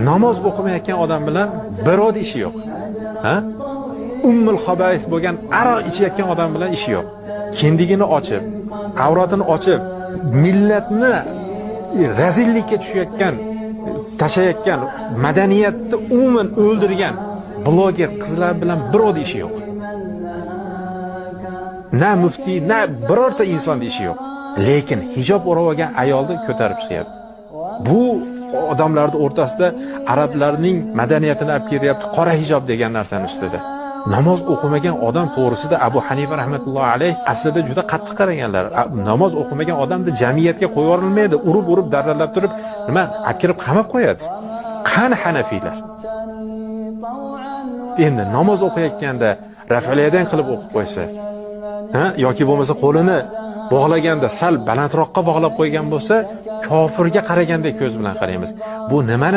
namoz o'qimayotgan odam bilan birodar ishi yo'q. Ha? Ummul xabais bo'lgan aroq ichayotgan odam bilan ishi yo'q. Kindigini ochib, avratini ochib, millatni razillikka tushayotgan, tashayotgan, madaniyatni umuman o'ldirgan bloger qizlar bilan birodar ishi yo'q. Na muftiy, na birorta inson ishi yo'q. Lekin hijob o'rab olgan ayolni ko'tarib chiqyapti. Bu odamlarning o'rtasida arablarning madaniyatini olib kelyapti, qora hijob degan narsani ustida. Namoz o'qimagan odam to'g'risida Abu Hanifa rahmatullohi alayh aslida juda qattiq qaraganlar. Namoz o'qimagan odamni jamiyatga qo'yib yuborilmaydi, urib darralab turib, nima, akirib qamab qo'yadi. Qani Hanafiylar? Endi namoz o'qiyotganda rafaliyadan qilib o'qib qo'ysa, yoki bo'lmasa qo'lini bog'laganda sal balandroqqa bog'lab qo'ygan bo'lsa, kofirga qaragandek ko'z bilan qaraymiz. Bu nimani